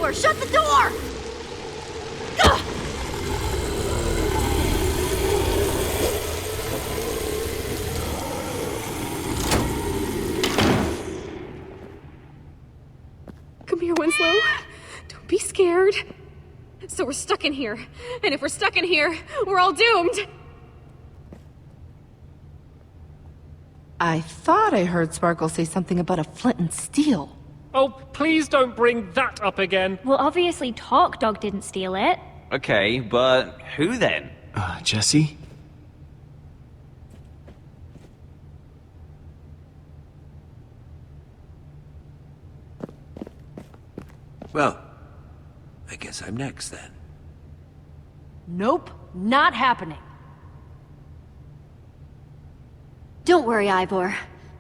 Ivor, shut the door! Ugh! Come here, Winslow. Don't be scared. So we're stuck in here. And if we're stuck in here, we're all doomed. I thought I heard Sparkle say something about a flint and steel. Oh, please don't bring that up again. Well, obviously Talk Dog didn't steal it. Okay, but who then? Jesse? Well, I guess I'm next then. Nope, not happening. Don't worry, Ivor.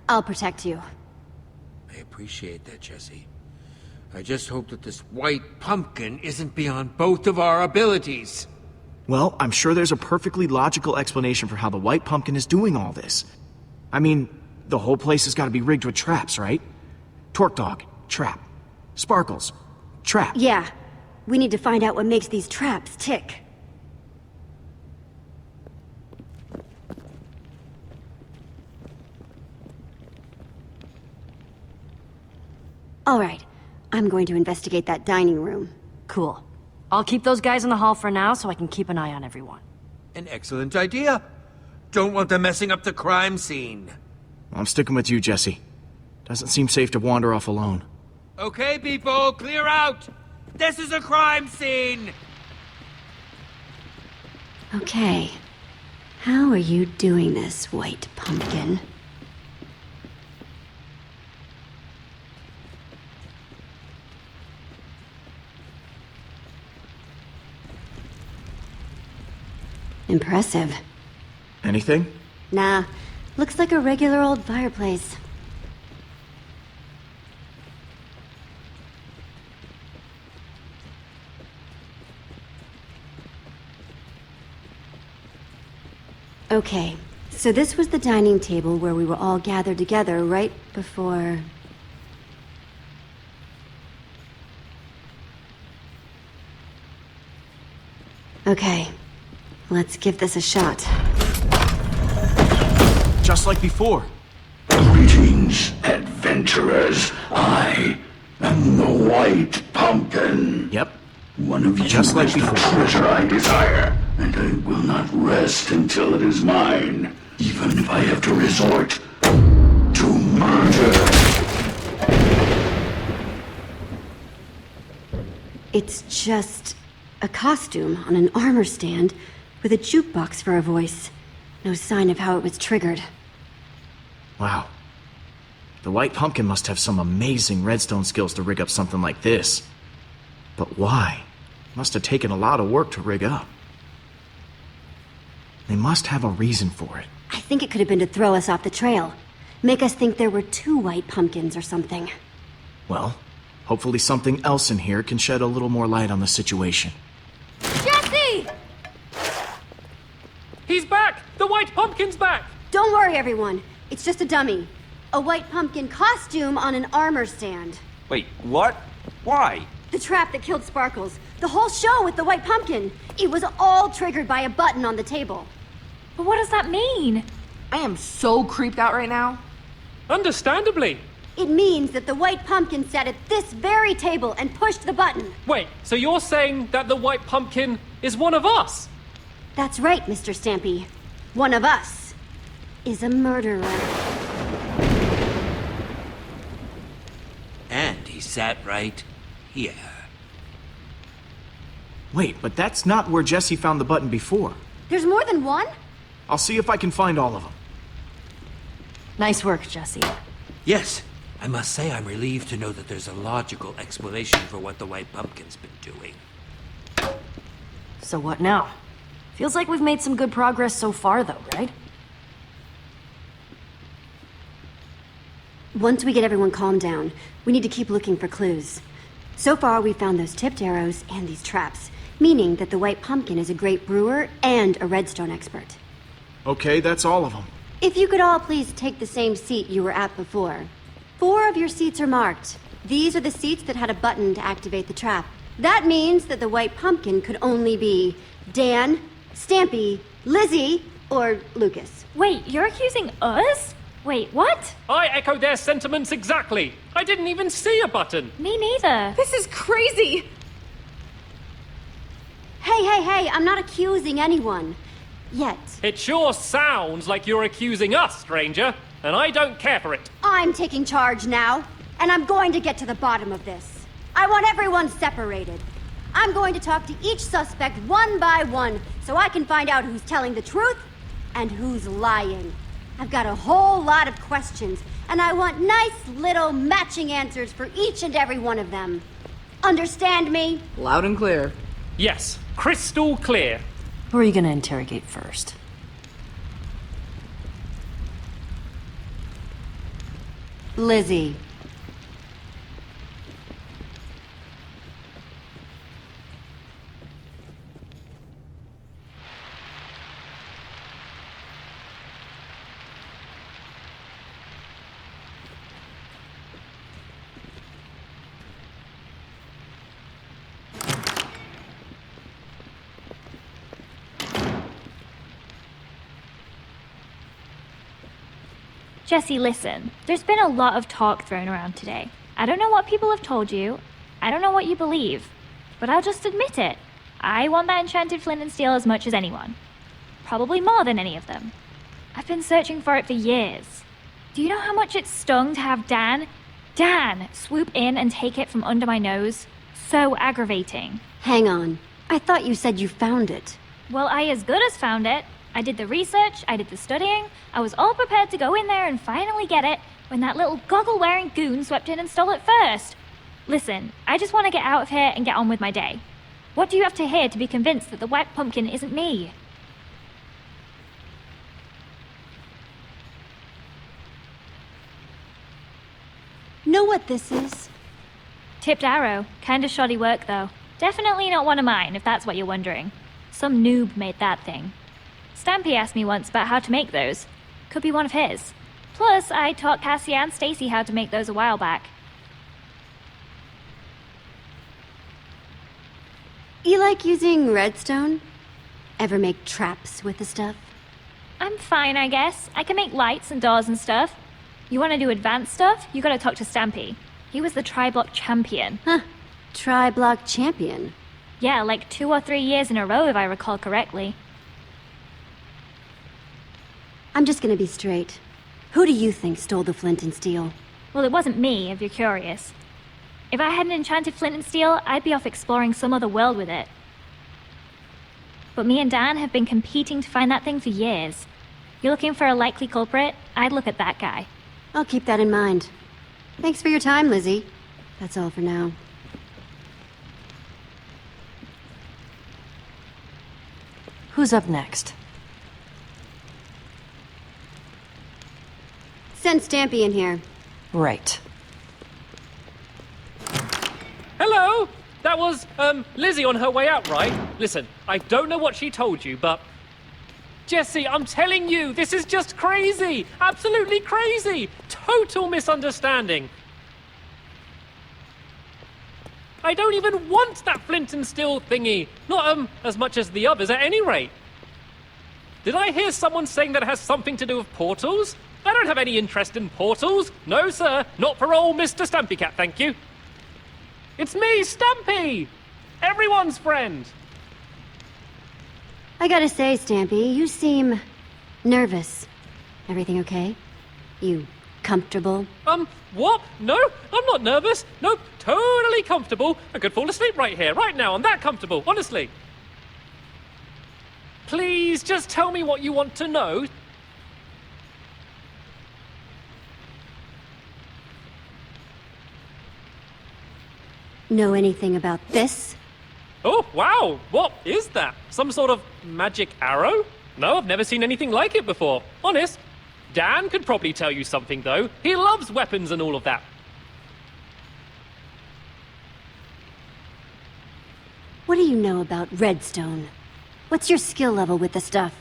I'll protect you. I appreciate that, Jesse. I just hope that this white pumpkin isn't beyond both of our abilities. Well, I'm sure there's a perfectly logical explanation for how the white pumpkin is doing all this. I mean, the whole place has got to be rigged with traps, right? Torque Dog, trap. Sparkles, trap. Yeah, we need to find out what makes these traps tick. All right, I'm going to investigate that dining room. Cool. I'll keep those guys in the hall for now so I can keep an eye on everyone. An excellent idea. Don't want them messing up the crime scene. I'm sticking with you, Jesse. Doesn't seem safe to wander off alone. Okay, people, clear out! This is a crime scene! Okay. How are you doing this, white pumpkin? Impressive. Anything? Nah, looks like a regular old fireplace. Okay, so this was the dining table where we were all gathered together right before... Okay, let's give this a shot. Just like before. Greetings, adventurers. I am the White Pumpkin. Yep. One of you Just like is the before. treasure I desire, and I will not rest until it is mine, even if I have to resort to murder. It's just a costume on an armor stand with a jukebox for a voice. No sign of how it was triggered. Wow. The White Pumpkin must have some amazing redstone skills to rig up something like this. But why? Must have taken a lot of work to rig up. They must have a reason for it. I think it could have been to throw us off the trail. Make us think there were two white pumpkins or something. Well, hopefully something else in here can shed a little more light on the situation. Jesse! He's back! The White Pumpkin's back! Don't worry, everyone. It's just a dummy. A white pumpkin costume on an armor stand. Wait, what? Why? The trap that killed Sparkles. The whole show with the white pumpkin. It was all triggered by a button on the table. But what does that mean? I am so creeped out right now. Understandably. It means that the white pumpkin sat at this very table and pushed the button. Wait, so you're saying that the White Pumpkin is one of us? That's right, Mr. Stampy. One of us is a murderer. And he sat right here. Wait, but that's not where Jesse found the button before. There's more than one? I'll see if I can find all of them. Nice work, Jesse. Yes, I must say I'm relieved to know that there's a logical explanation for what the White Pumpkin's been doing. So what now? Feels like we've made some good progress so far, though, right? Once we get everyone calmed down, we need to keep looking for clues. So far, we found those tipped arrows and these traps, meaning that the White Pumpkin is a great brewer and a redstone expert. Okay, that's all of them. If you could all please take the same seat you were at before. 4 of your seats are marked. These are the seats that had a button to activate the trap. That means that the white pumpkin could only be Dan, Stampy, Lizzie, or Lucas. Wait, you're accusing us? Wait, what? I echo their sentiments exactly. I didn't even see a button. Me neither. This is crazy! Hey, I'm not accusing anyone. Yet. It sure sounds like you're accusing us, stranger, and I don't care for it. I'm taking charge now, and I'm going to get to the bottom of this. I want everyone separated. I'm going to talk to each suspect one by one, so I can find out who's telling the truth and who's lying. I've got a whole lot of questions, and I want nice little matching answers for each and every one of them. Understand me? Loud and clear. Yes, crystal clear. Who are you gonna interrogate first? Lizzie. Jesse, listen. There's been a lot of talk thrown around today. I don't know what people have told you. I don't know what you believe. But I'll just admit it. I want that enchanted flint and steel as much as anyone. Probably more than any of them. I've been searching for it for years. Do you know how much it stung to have Dan swoop in and take it from under my nose? So aggravating. Hang on. I thought you said you found it. Well, I as good as found it. I did the research, I did the studying, I was all prepared to go in there and finally get it when that little goggle-wearing goon swept in and stole it first. Listen, I just want to get out of here and get on with my day. What do you have to hear to be convinced that the white pumpkin isn't me? Know what this is? Tipped arrow. Kinda shoddy work, though. Definitely not one of mine, if that's what you're wondering. Some noob made that thing. Stampy asked me once about how to make those. Could be one of his. Plus, I taught Cassie and Stacy how to make those a while back. You like using redstone? Ever make traps with the stuff? I'm fine, I guess. I can make lights and doors and stuff. You want to do advanced stuff? You gotta talk to Stampy. He was the tri-block champion. Huh. Tri-block champion. Yeah, like 2 or 3 years in a row, if I recall correctly. I'm just gonna be straight. Who do you think stole the flint and steel? Well, it wasn't me, if you're curious. If I had an enchanted flint and steel, I'd be off exploring some other world with it. But me and Dan have been competing to find that thing for years. You're looking for a likely culprit? I'd look at that guy. I'll keep that in mind. Thanks for your time, Lizzie. That's all for now. Who's up next? Send Stampy in here. Right. Hello? That was, Lizzie on her way out, right? Listen, I don't know what she told you, but... Jesse, I'm telling you, this is just crazy! Absolutely crazy! Total misunderstanding! I don't even want that flint and steel thingy! Not, as much as the others at any rate! Did I hear someone saying that it has something to do with portals? I don't have any interest in portals! No, sir, not for old Mr. Stampy Cat, thank you! It's me, Stampy! Everyone's friend! I gotta say, Stampy, you seem nervous. Everything okay? You comfortable? What? No, I'm not nervous. Nope, totally comfortable. I could fall asleep right here, right now. I'm that comfortable, honestly. Please, just tell me what you want to know. Know anything about this? Oh, wow, what is that? Some sort of magic arrow? No, I've never seen anything like it before. Honest. Dan could probably tell you something, though. He loves weapons and all of that. What do you know about redstone? What's your skill level with the stuff?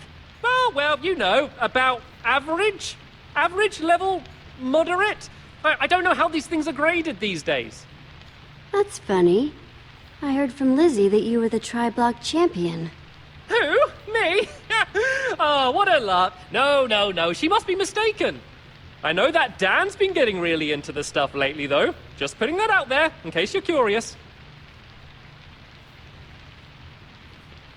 Oh, well, you know, about average? Average level? Moderate? I don't know how these things are graded these days. That's funny. I heard from Lizzie that you were the tri-block champion. Who? Me? Oh, what a lark. No, she must be mistaken. I know that Dan's been getting really into the stuff lately, though. Just putting that out there, in case you're curious.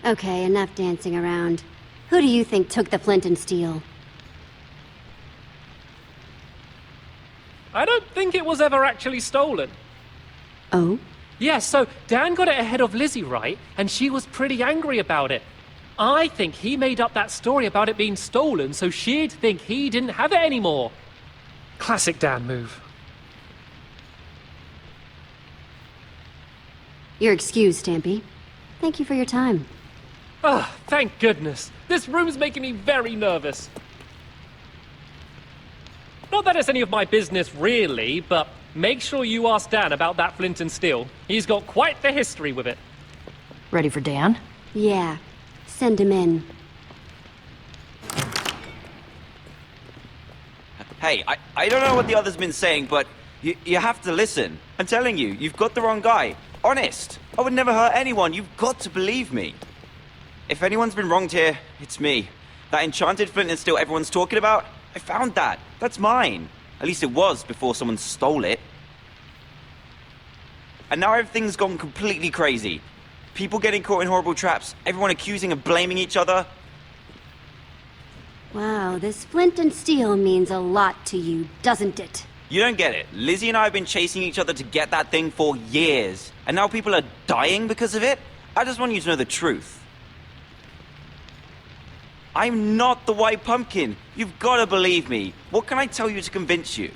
Okay, enough dancing around. Who do you think took the flint and steel? I don't think it was ever actually stolen. Oh? Yeah, so Dan got it ahead of Lizzie, right? And she was pretty angry about it. I think he made up that story about it being stolen so she'd think he didn't have it anymore. Classic Dan move. You're excused, Stampy. Thank you for your time. Ah, thank goodness. This room's making me very nervous. Not that it's any of my business, really, but make sure you ask Dan about that flint and steel. He's got quite the history with it. Ready for Dan? Yeah. Send him in. Hey, I don't know what the other's been saying, but you have to listen. I'm telling you, you've got the wrong guy. Honest. I would never hurt anyone. You've got to believe me. If anyone's been wronged here, it's me. That enchanted flint and steel everyone's talking about, I found that. That's mine. At least it was before someone stole it. And now everything's gone completely crazy. People getting caught in horrible traps, everyone accusing and blaming each other. Wow, this flint and steel means a lot to you, doesn't it? You don't get it. Lizzie and I have been chasing each other to get that thing for years. And now people are dying because of it? I just want you to know the truth. I'm not the White Pumpkin. You've got to believe me. What can I tell you to convince you?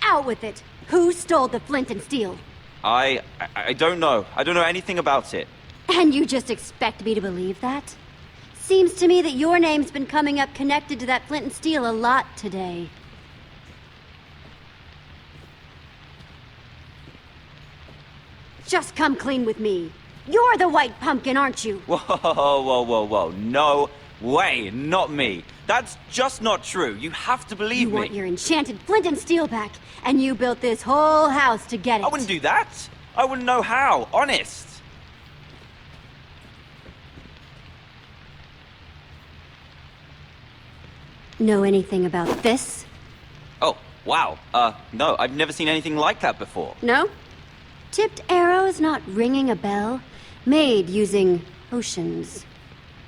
Out with it! Who stole the flint and steel? I don't know. I don't know anything about it. And you just expect me to believe that? Seems to me that your name's been coming up connected to that flint and steel a lot today. Just come clean with me. You're the White Pumpkin, aren't you? Whoa. No way. Not me. That's just not true. You have to believe You me. want your enchanted flint and steel back, and you built this whole house to get it. I wouldn't do that. I wouldn't know how. Honest. Know anything about this? Oh, wow. No, I've never seen anything like that before. No? Tipped arrows not ringing a bell? Made using potions.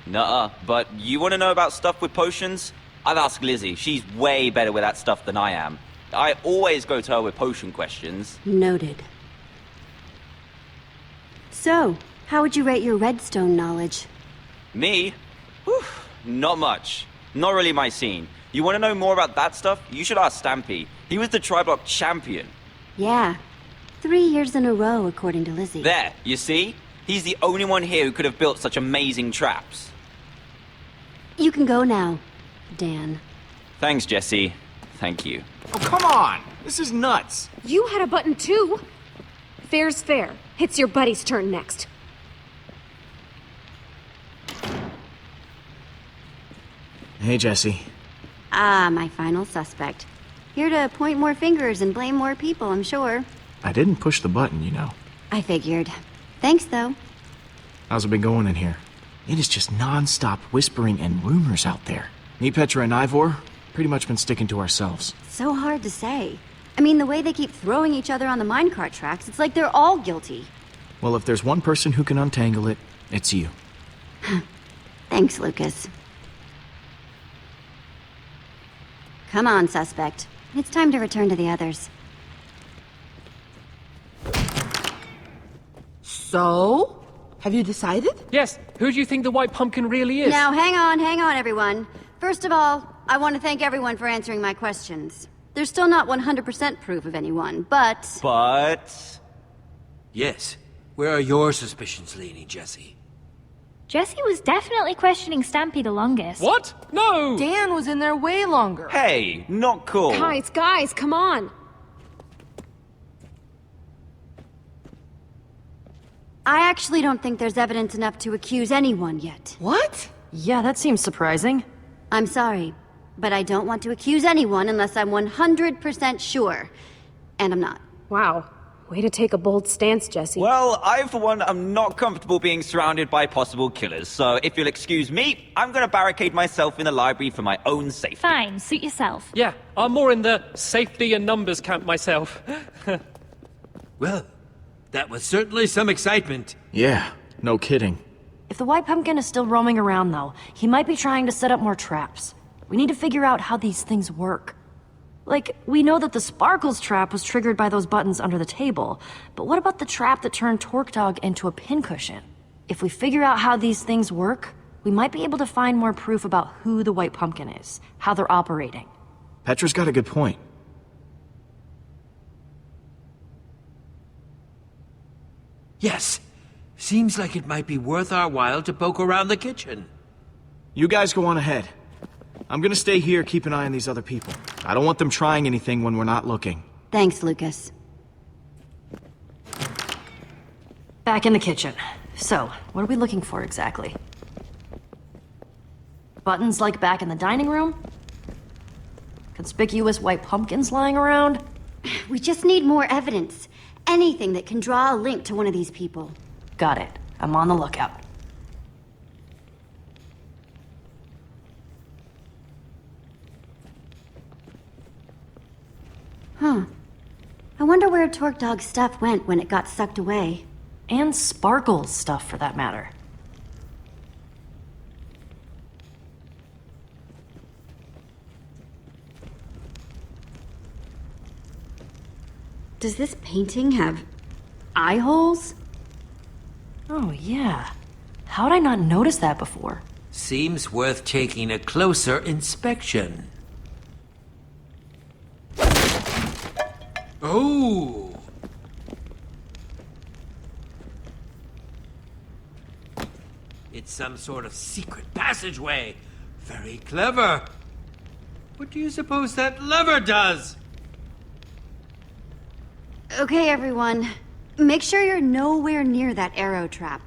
Nuh-uh. But you want to know about stuff with potions? I'd ask Lizzie. She's way better with that stuff than I am. I always go to her with potion questions. Noted. So, how would you rate your redstone knowledge? Me? Whew, not much. Not really my scene. You want to know more about that stuff? You should ask Stampy. He was the tri-block champion. Yeah. 3 years in a row, according to Lizzie. There, you see? He's the only one here who could have built such amazing traps. You can go now, Dan. Thanks, Jesse. Thank you. Oh, come on! This is nuts! You had a button too. Fair's fair. It's your buddy's turn next. Hey, Jesse. Ah, my final suspect. Here to point more fingers and blame more people, I'm sure. I didn't push the button, you know. I figured. Thanks, though. How's it been going in here? It is just non-stop whispering and rumors out there. Me, Petra, and Ivor, pretty much been sticking to ourselves. So hard to say. I mean, the way they keep throwing each other on the minecart tracks, it's like they're all guilty. Well, if there's one person who can untangle it, it's you. Thanks, Lucas. Come on, suspect. It's time to return to the others. So? Have you decided? Yes, who do you think the White Pumpkin really is? Now, hang on, everyone. First of all, I want to thank everyone for answering my questions. There's still not 100% proof of anyone, but... But... Yes. Where are your suspicions leaning, Jesse? Jesse was definitely questioning Stampy the longest. What? No! Dan was in there way longer. Hey, not cool. Guys, come on. I actually don't think there's evidence enough to accuse anyone yet. What? Yeah, that seems surprising. I'm sorry. but I don't want to accuse anyone unless I'm 100% sure. And I'm not. Wow. Way to take a bold stance, Jesse. Well, I, for one, am not comfortable being surrounded by possible killers, so if you'll excuse me, I'm gonna barricade myself in the library for my own safety. Fine, suit yourself. Yeah, I'm more in the safety and numbers camp myself. Well, that was certainly some excitement. Yeah, no kidding. If the White Pumpkin is still roaming around, though, he might be trying to set up more traps. We need to figure out how these things work. Like, we know that the Sparkles trap was triggered by those buttons under the table, but what about the trap that turned Torque Dog into a pincushion? If we figure out how these things work, we might be able to find more proof about who the White Pumpkin is, how they're operating. Petra's got a good point. Yes. Seems like it might be worth our while to poke around the kitchen. You guys go on ahead. I'm gonna stay here, keep an eye on these other people. I don't want them trying anything when we're not looking. Thanks, Lucas. Back in the kitchen. So, what are we looking for exactly? Buttons like back in the dining room? Conspicuous white pumpkins lying around? We just need more evidence. Anything that can draw a link to one of these people. Got it. I'm on the lookout. Huh. I wonder where Torque Dog's stuff went when it got sucked away. And Sparkle's stuff, for that matter. Does this painting have eye holes? Oh, yeah. How'd I not notice that before? Seems worth taking a closer inspection. Oh! It's some sort of secret passageway. Very clever. What do you suppose that lever does? Okay, everyone. Make sure you're nowhere near that arrow trap.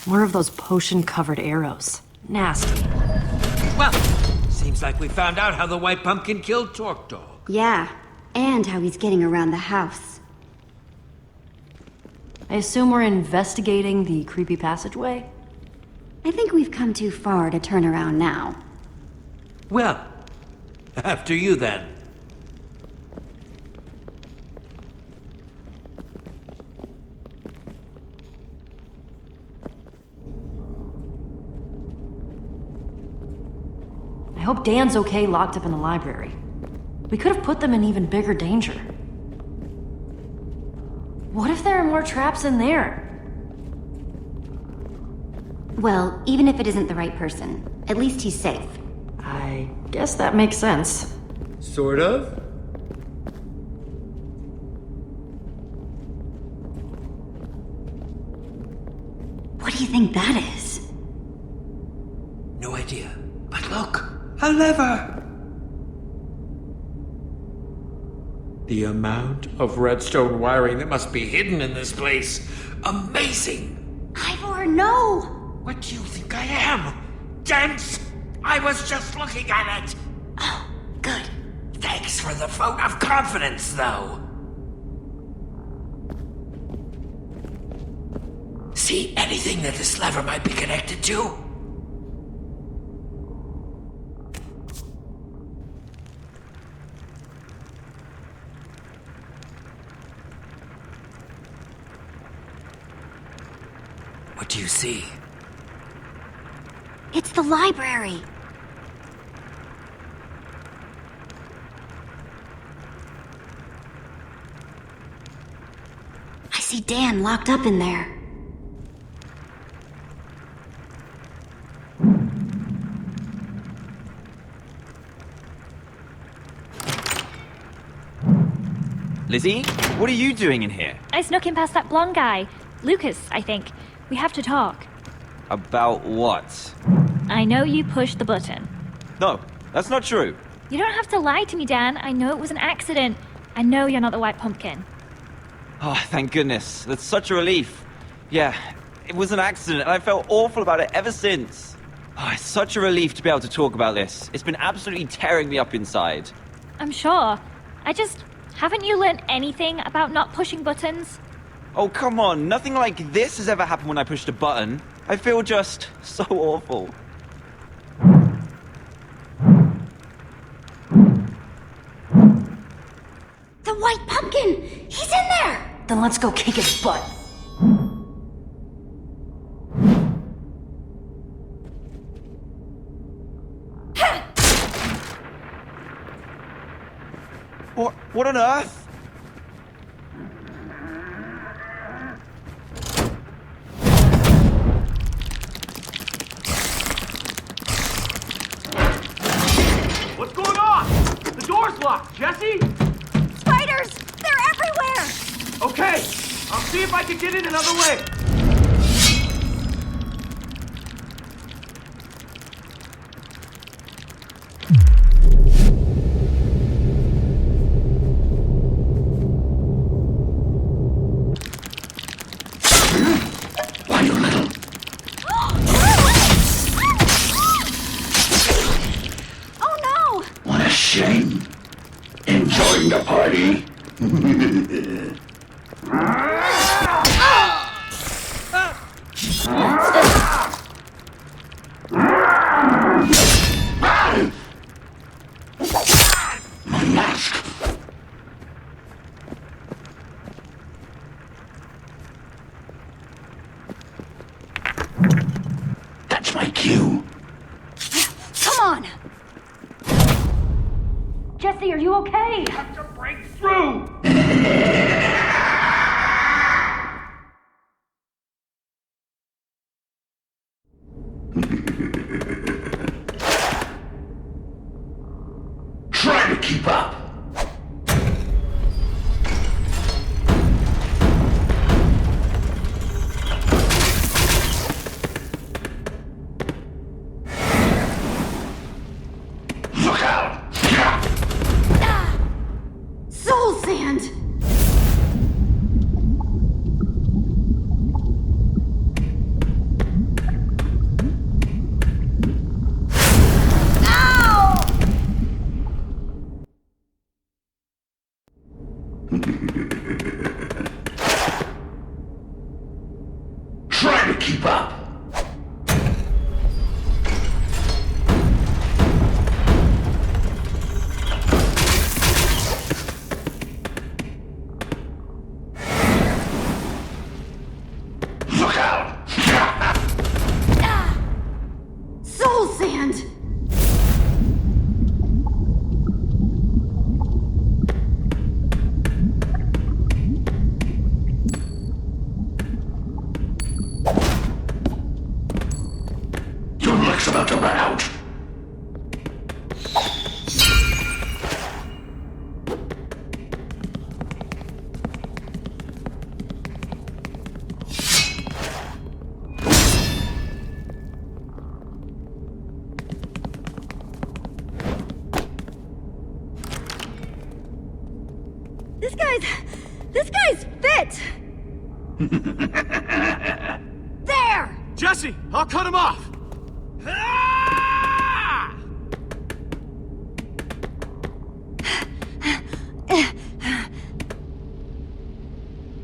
More of those potion-covered arrows. Nasty. Well, seems like we found out how the White Pumpkin killed Torque Dog. Yeah, and how he's getting around the house. I assume we're investigating the creepy passageway? I think we've come too far to turn around now. Well, after you then. I hope Dan's okay locked up in the library. We could have put them in even bigger danger. What if there are more traps in there? Well, even if it isn't the right person, at least he's safe. I guess that makes sense. Sort of? What do you think that is? No idea. But look, a lever! The amount of redstone wiring that must be hidden in this place. Amazing! Ivor, no! What do you think I am? Dense? I was just looking at it! Oh, good. Thanks for the vote of confidence, though. See anything that this lever might be connected to? What do you see? It's the library. I see Dan locked up in there. Lizzie, what are you doing in here? I snuck in past that blonde guy. Lucas, I think. We have to talk. About what? I know you pushed the button. No, that's not true. You don't have to lie to me, Dan. I know it was an accident. I know you're not the White Pumpkin. Oh, thank goodness. That's such a relief. Yeah, it was an accident, and I felt awful about it ever since. Oh, it's such a relief to be able to talk about this. It's been absolutely tearing me up inside. I'm sure. Haven't you learned anything about not pushing buttons? Oh, come on. Nothing like this has ever happened when I pushed a button. I feel just so awful. The white pumpkin! He's in there! Then let's go kick his butt. What on earth? What's going on? The door's locked, Jesse! Spiders! They're everywhere! Okay, I'll see if I can get in another way. Why, you little... Oh no! What a shame. Enjoying the party? My mask. That's my cue. Come on! Jesse, are you okay? To break through! Try to keep up. Look out! Soul sand! Ow! Try to keep up. Look out! Soul sand! Your luck's about to run out. This guy's fit! There! Jesse, I'll cut him off!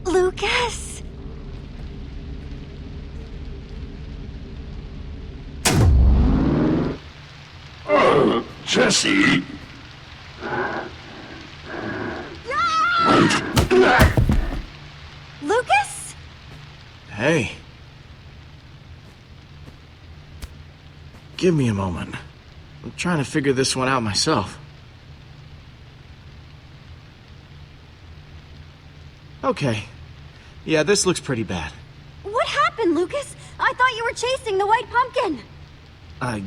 Lucas? Jesse. Lucas? Hey. Give me a moment. I'm trying to figure this one out myself. Okay. Yeah, this looks pretty bad. What happened, Lucas? I thought you were chasing the white pumpkin.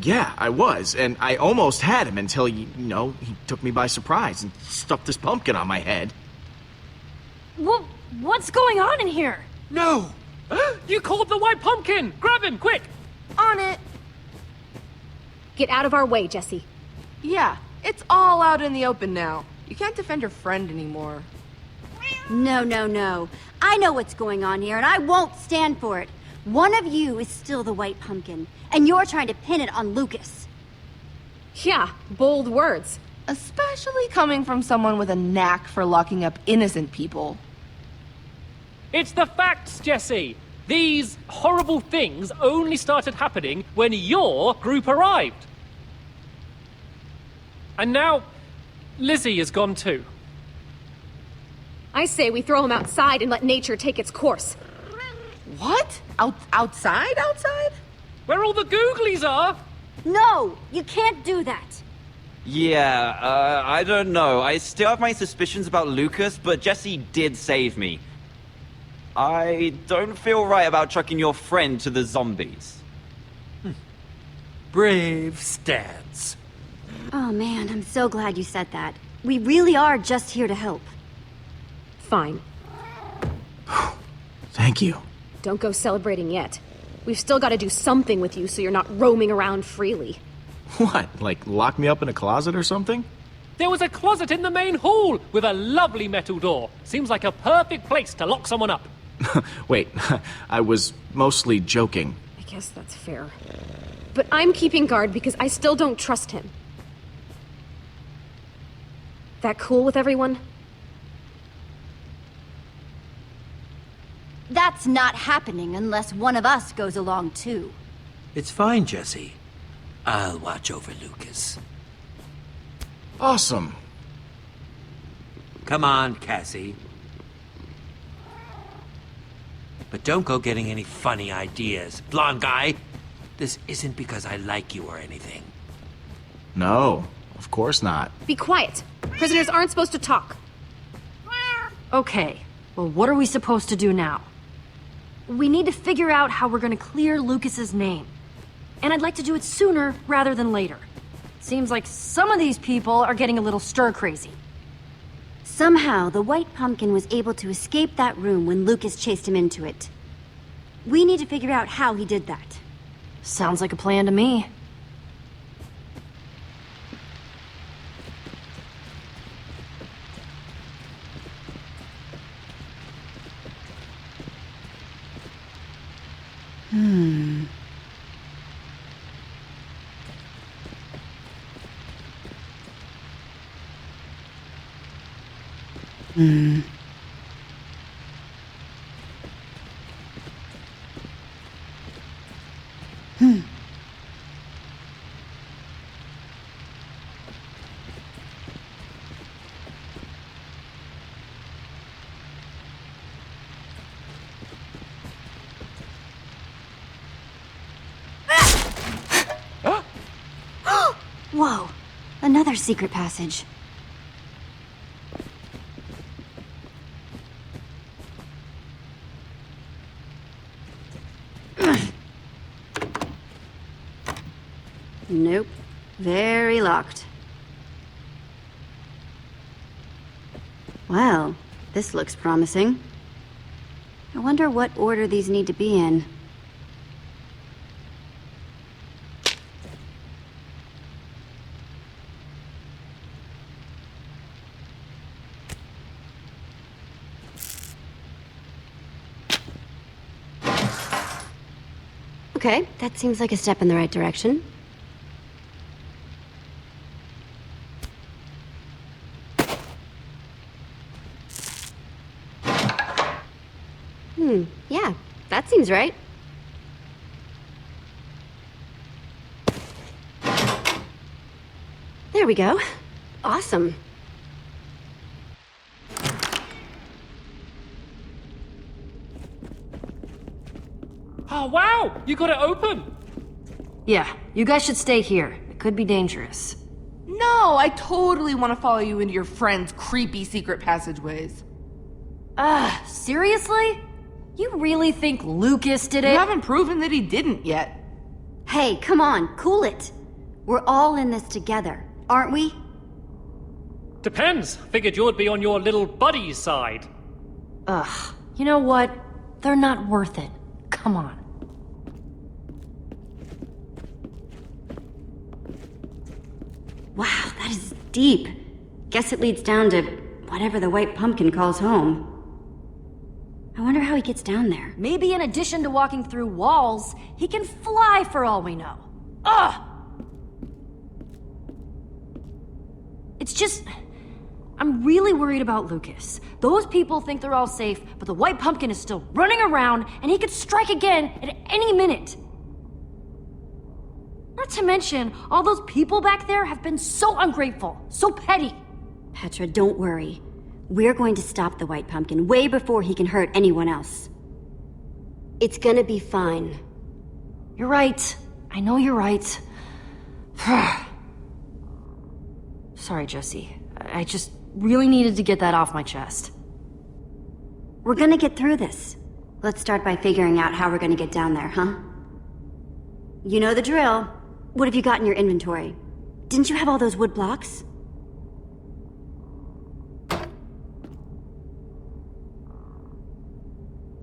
Yeah, I was, and I almost had him until, he took me by surprise and stuffed this pumpkin on my head. What's going on in here? No! You called the white pumpkin! Grab him, quick! On it. Get out of our way, Jesse. Yeah, it's all out in the open now. You can't defend your friend anymore. No. I know what's going on here, and I won't stand for it. One of you is still the White Pumpkin, and you're trying to pin it on Lucas. Yeah, bold words. Especially coming from someone with a knack for locking up innocent people. It's the facts, Jesse. These horrible things only started happening when your group arrived. And now, Lizzie is gone too. I say we throw him outside and let nature take its course. What? Outside? Where all the googlies are! No, you can't do that. Yeah, I don't know. I still have my suspicions about Lucas, but Jesse did save me. I don't feel right about chucking your friend to the zombies. Brave stance. Oh man, I'm so glad you said that. We really are just here to help. Fine. Thank you. Don't go celebrating yet. We've still got to do something with you so you're not roaming around freely. What, like lock me up in a closet or something? There was a closet in the main hall with a lovely metal door. Seems like a perfect place to lock someone up. Wait, I was mostly joking. I guess that's fair. But I'm keeping guard because I still don't trust him. That cool with everyone? That's not happening unless one of us goes along too. It's fine, Jesse. I'll watch over Lucas. Awesome. Come on, Cassie. But don't go getting any funny ideas, blonde guy. This isn't because I like you or anything. No, of course not. Be quiet. Prisoners aren't supposed to talk. Okay, well, what are we supposed to do now? We need to figure out how we're gonna clear Lucas's name. And I'd like to do it sooner rather than later. Seems like some of these people are getting a little stir-crazy. Somehow, the White Pumpkin was able to escape that room when Lucas chased him into it. We need to figure out how he did that. Sounds like a plan to me. Whoa, another secret passage. Nope, very locked. Well, this looks promising. I wonder what order these need to be in. Okay, that seems like a step in the right direction. Yeah, that seems right. There we go. Awesome. Oh, wow! You got it open! Yeah, you guys should stay here. It could be dangerous. No, I totally want to follow you into your friend's creepy secret passageways. Seriously? You really think Lucas did You it? haven't proven that he didn't yet. Hey, come on, cool it. We're all in this together, aren't we? Depends. Figured you'd be on your little buddy's side. Ugh, you know what? They're not worth it. Come on. Wow, that is deep. Guess it leads down to whatever the White Pumpkin calls home. I wonder how he gets down there. Maybe in addition to walking through walls, he can fly for all we know. Ugh! It's just... I'm really worried about Lucas. Those people think they're all safe, but the White Pumpkin is still running around, and he could strike again at any minute. Not to mention, all those people back there have been so ungrateful, so petty. Petra, don't worry. We're going to stop the White Pumpkin way before he can hurt anyone else. It's gonna be fine. You're right. I know you're right. Sorry, Jesse. I just really needed to get that off my chest. We're gonna get through this. Let's start by figuring out how we're gonna get down there, huh? You know the drill. What have you got in your inventory? Didn't you have all those wood blocks?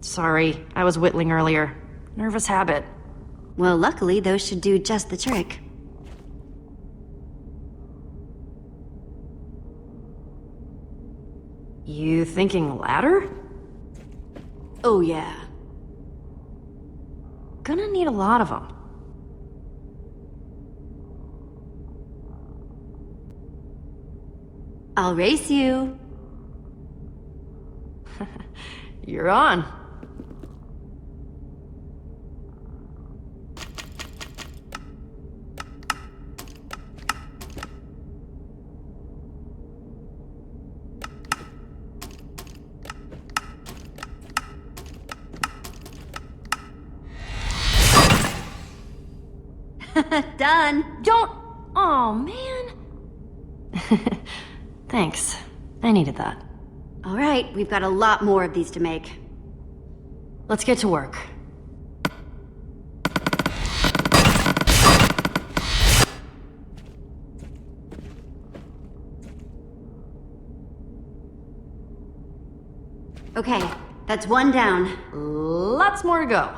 Sorry, I was whittling earlier. Nervous habit. Well, luckily, those should do just the trick. You thinking ladder? Oh, yeah. Gonna need a lot of them. I'll race you. You're on. Done. Don't... Oh, man. Thanks. I needed that. All right, we've got a lot more of these to make. Let's get to work. Okay, that's one down. Lots more to go.